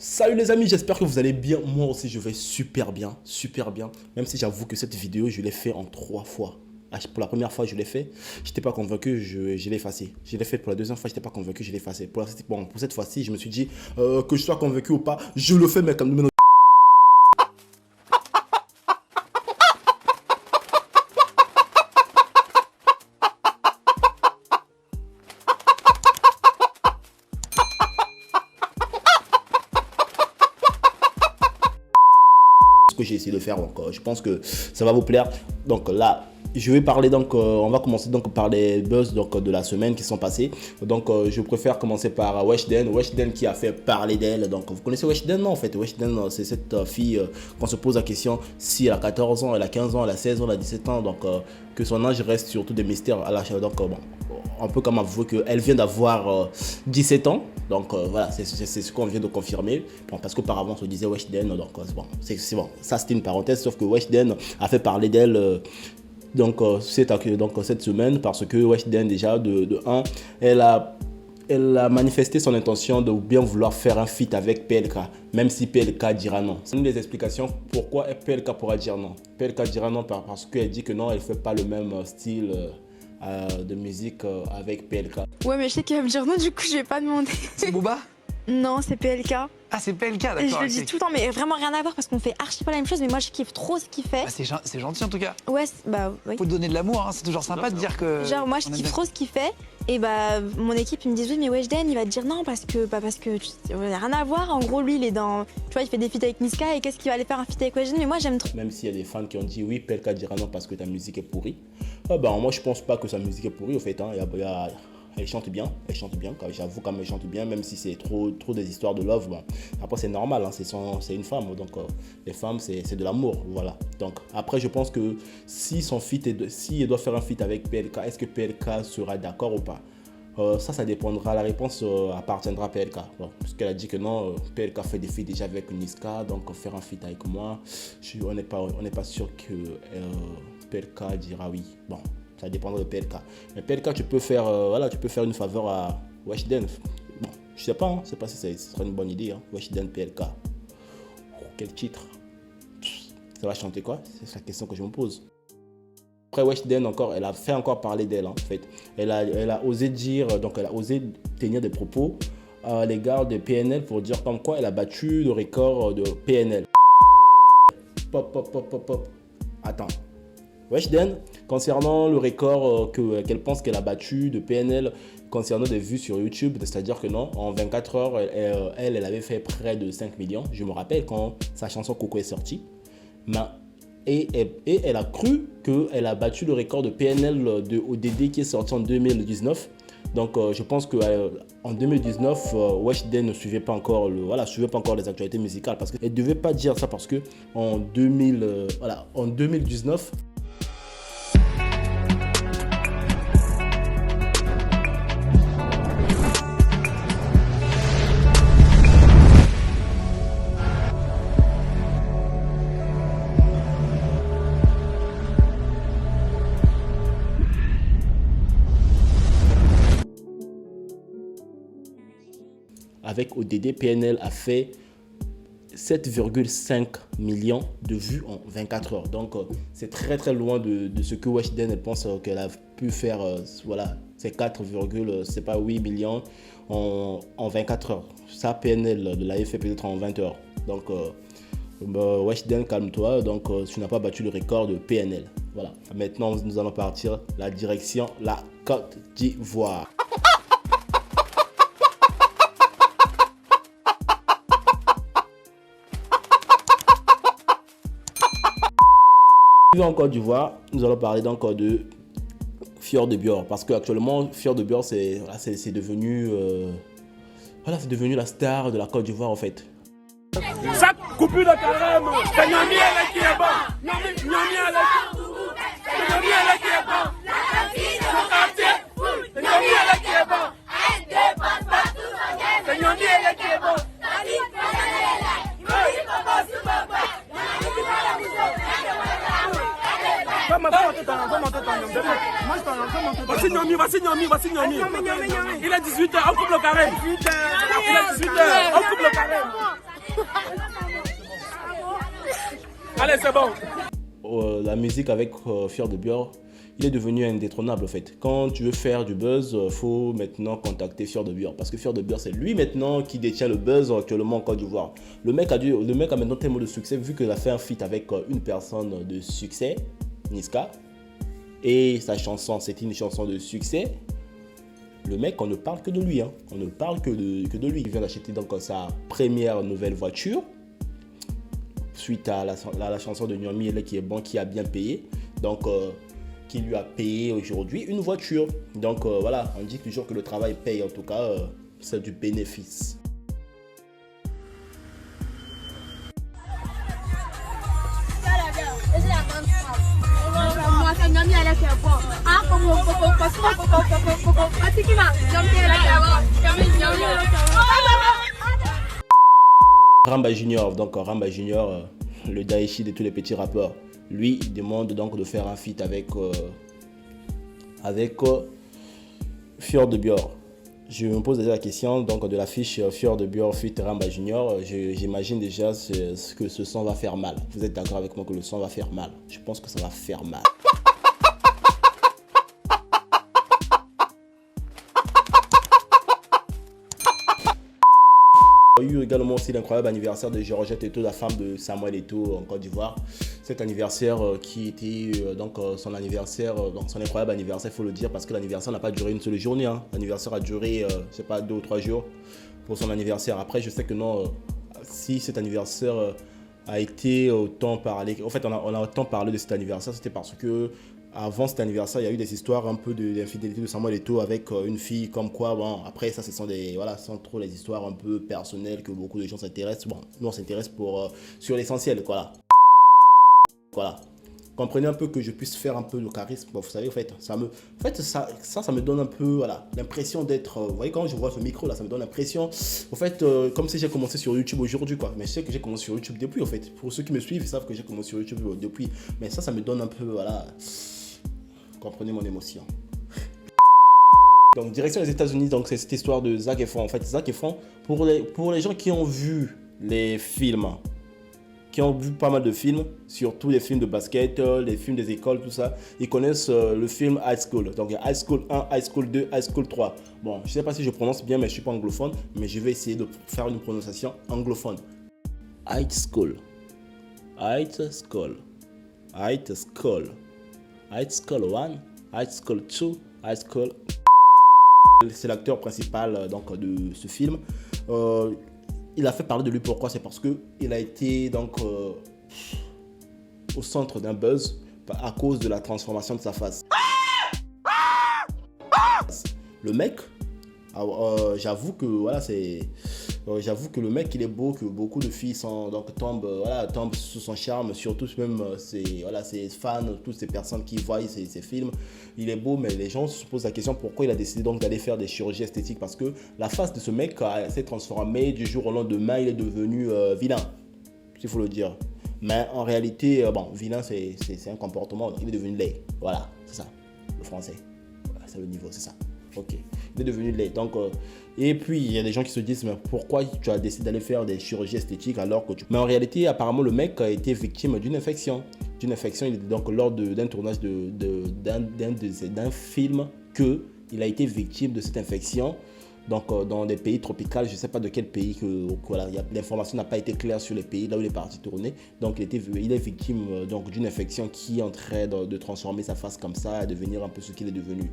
Salut les amis, j'espère que vous allez bien. Moi aussi je vais super bien, super bien. Même si j'avoue que cette vidéo je l'ai fait en 3 fois. Pour la première fois je l'ai fait, j'étais pas convaincu, je l'ai effacé. Je l'ai fait pour la deuxième fois, j'étais pas convaincu, je l'ai effacé. Pour cette fois-ci, je me suis dit que je sois convaincu ou pas, je le fais mais comme que j'ai essayé de faire, donc je pense que ça va vous plaire. Donc là je vais parler, donc on va commencer donc par les buzz donc de la semaine qui sont passés. Donc je préfère commencer par Weshden qui a fait parler d'elle. Donc vous connaissez Weshden? Non, en fait Weshden c'est cette fille qu'on se pose la question si elle a 14 ans, elle a 15 ans, elle a 16 ans, elle a 17 ans, donc que son âge reste surtout des mystères à l'achat. Donc bon, on peut quand même avouer qu'elle vient d'avoir 17 ans. Donc voilà, c'est ce qu'on vient de confirmer. Bon, parce qu'auparavant, on se disait Weshden. Donc c'est bon. Ça, c'était une parenthèse. Sauf que Weshden a fait parler d'elle cette semaine. Parce que Weshden, déjà, de 1, elle a manifesté son intention de bien vouloir faire un feat avec PLK. Même si PLK dira non. C'est une des explications pourquoi PLK pourra dire non. PLK dira non parce qu'elle dit que non, elle ne fait pas le même style de musique avec PLK. Ouais, mais je sais qu'il va me dire non, du coup je vais pas demander. C'est Booba? Non, c'est PLK. Ah, c'est PLK, d'accord. Et je le dis tout le temps, mais vraiment rien à voir parce qu'on fait archi pas la même chose, mais moi je kiffe trop ce qu'il fait. Ah, c'est gentil en tout cas. Ouais, bah oui. Faut donner de l'amour, hein. C'est toujours sympa de dire que. Genre, moi je kiffe trop ce qu'il fait, et bah mon équipe ils me disent oui, mais Weshden il va te dire non parce que rien à voir. En gros, lui il est dans. Tu vois, il fait des feats avec Niska et qu'est-ce qu'il va aller faire un feat avec Weshden, mais moi j'aime trop. Même s'il y a des fans qui ont dit oui, PLK dira non parce que ta musique est pourrie. Moi je pense pas que sa musique est pourrie au fait. Hein. Elle chante bien, j'avoue quand elle chante bien, même si c'est trop des histoires de love. Bon. Après c'est normal, hein, c'est une femme, donc les femmes c'est de l'amour, voilà. Donc après je pense que si elle doit faire un feat avec PLK, est-ce que PLK sera d'accord ou pas? Ça dépendra, la réponse appartiendra à PLK. Bon, puisqu'elle a dit que non, PLK fait des feats déjà avec Niska, donc faire un feat avec moi, on n'est pas sûr que PLK dira oui. Bon. Ça dépendra de PLK. Mais PLK, tu peux faire une faveur à Weshden. Bon, je sais pas, hein, je sais pas si ce serait une bonne idée. Hein. Weshden, PLK. Quel titre? Ça va chanter quoi? C'est la question que je me pose. Après Weshden encore, elle a fait encore parler d'elle en fait. Elle a osé dire, donc elle a osé tenir des propos à l'égard de PNL pour dire comme quoi elle a battu le record de PNL. Pop. Attends. Weshden, concernant le record qu'elle pense qu'elle a battu de PNL concernant des vues sur YouTube, c'est-à-dire que non, en 24 heures, elle avait fait près de 5 millions. Je me rappelle quand sa chanson Coco est sortie. Et elle a cru qu'elle a battu le record de PNL de ODD qui est sorti en 2019. Donc je pense qu'en 2019, Weshden ne suivait pas encore les actualités musicales parce qu'elle ne devait pas dire ça parce que en 2019, avec ODD, PNL a fait 7,5 millions de vues en 24 heures. Donc, c'est très très loin de ce que Weshden pense qu'elle a pu faire. C'est 8 millions en 24 heures. Ça, PNL l'avait fait peut-être en 20 heures. Donc, Weshden, calme-toi. Donc, tu n'as pas battu le record de PNL. Voilà. Maintenant, nous allons partir la direction la Côte d'Ivoire. En Côte d'Ivoire, nous allons parler donc de Fior de Bior parce qu'actuellement Fior de Bior c'est devenu la star de la Côte d'Ivoire en fait. Chaque coupure de carême, c'est Nyami qui est bon. Nyami qui est bon. Mon quartier, Nyami qui est bon. C'est Nyami qui est bon. Voici Nyami. Il est 18h, on coupe le carême. Il est 18h, on coupe le carême. c'est bon. La musique avec Fior de Bior, il est devenu indétrônable en fait. Quand tu veux faire du buzz, faut maintenant contacter Fior de Bior parce que Fior de Bior c'est lui maintenant qui détient le buzz actuellement en Côte d'Ivoire. Le mec a maintenant tellement de succès vu qu'il a fait un feat avec une personne de succès, Niska, et sa chanson c'était une chanson de succès. Le mec, on ne parle que de lui, hein. On ne parle que de lui. Il vient d'acheter donc sa première nouvelle voiture suite à la chanson de Nyami qui est bon, qui a bien payé. Donc qui lui a payé aujourd'hui une voiture. Donc voilà, on dit toujours que le travail paye, en tout cas, c'est du bénéfice. Ramba Junior, donc Ramba Junior, le Daichi de tous les petits rappeurs, lui il demande donc de faire un feat avec Fior de Bior. Je me pose déjà la question donc de l'affiche Fior de Bior feat Ramba Junior. J'imagine déjà que ce son va faire mal. Vous êtes d'accord avec moi que le son va faire mal? Je pense que ça va faire mal. Il y a eu également aussi l'incroyable anniversaire de Georgette Eto'o, la femme de Samuel Eto'o en Côte d'Ivoire. Cet anniversaire qui était donc son anniversaire, donc son incroyable anniversaire, il faut le dire, parce que l'anniversaire n'a pas duré une seule journée. Hein. L'anniversaire a duré, je sais pas, 2 ou 3 jours pour son anniversaire. Après, je sais que non, si cet anniversaire a été autant parlé, en fait, on a autant parlé de cet anniversaire, c'était parce que avant cet anniversaire, il y a eu des histoires un peu d'infidélité de Samuel Eto'o avec une fille, comme quoi, bon, après ça, ce sont des, voilà, ce sont trop les histoires un peu personnelles que beaucoup de gens s'intéressent. Bon, nous, on s'intéresse sur l'essentiel, voilà. Voilà. Comprenez un peu que je puisse faire un peu de charisme. Bon, vous savez, en fait, ça me donne un peu, voilà, l'impression d'être, vous voyez, quand je vois ce micro là, ça me donne l'impression, en fait, comme si j'ai commencé sur YouTube aujourd'hui, quoi. Mais je sais que j'ai commencé sur YouTube depuis, en fait. Pour ceux qui me suivent, ils savent que j'ai commencé sur YouTube depuis. Mais ça me donne un peu, voilà. Comprenez mon émotion. Donc, direction les États-Unis, donc c'est cette histoire de Zac Efron. En fait, Zac Efron, pour les gens qui ont vu les films, qui ont vu pas mal de films, surtout les films de basket, les films des écoles, tout ça, ils connaissent le film High School. Donc, il y a High School 1, High School 2, High School 3. Bon, je ne sais pas si je prononce bien, mais je ne suis pas anglophone, mais je vais essayer de faire une prononciation anglophone. High School. High School. High School. High School 1, High School 2, High School... C'est l'acteur principal donc, de ce film. Il a fait parler de lui, pourquoi? C'est parce qu'il a été donc, au centre d'un buzz à cause de la transformation de sa face. Le mec, j'avoue que voilà, j'avoue que le mec il est beau, que beaucoup de filles tombent sous son charme, surtout même ses fans, toutes ces personnes qui voient ces films. Il est beau, mais les gens se posent la question pourquoi il a décidé donc d'aller faire des chirurgies esthétiques, parce que la face de ce mec s'est transformée du jour au lendemain. Il est devenu vilain, s'il faut le dire. Mais en réalité, vilain c'est un comportement, il est devenu laid. Voilà, c'est ça, le français. Voilà, c'est le niveau, c'est ça. Ok, il est devenu laid. Donc, et puis, il y a des gens qui se disent, mais pourquoi tu as décidé d'aller faire des chirurgies esthétiques alors que tu... Mais en réalité, apparemment, le mec a été victime d'une infection. Il était donc lors d'un tournage d'un film qu'il a été victime de cette infection. Donc, dans des pays tropicaux, je ne sais pas de quel pays, voilà, l'information n'a pas été claire sur les pays là où il est parti tourner. Donc, il est victime d'une infection qui est en train de transformer sa face comme ça, à devenir un peu ce qu'il est devenu.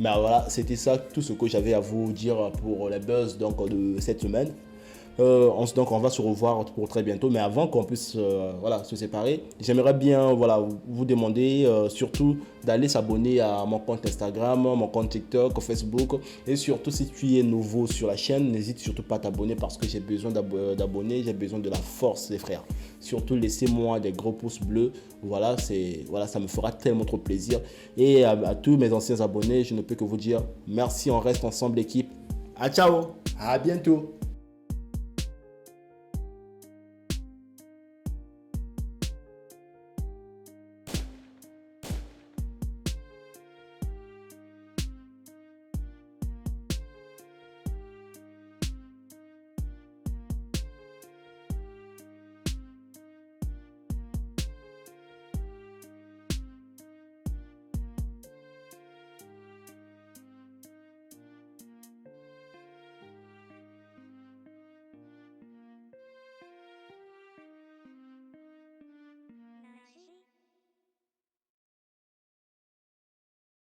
Mais voilà, c'était ça tout ce que j'avais à vous dire pour les buzz donc, de cette semaine. Donc on va se revoir pour très bientôt, mais avant qu'on puisse se séparer, j'aimerais bien vous demander surtout d'aller s'abonner à mon compte Instagram, mon compte TikTok, Facebook, et surtout si tu es nouveau sur la chaîne, n'hésite surtout pas à t'abonner parce que j'ai besoin d'abonnés, j'ai besoin de la force les frères. Surtout laissez-moi des gros pouces bleus, ça me fera tellement trop plaisir. Et à tous mes anciens abonnés, je ne peux que vous dire merci, on reste ensemble l'équipe. Ciao, à bientôt.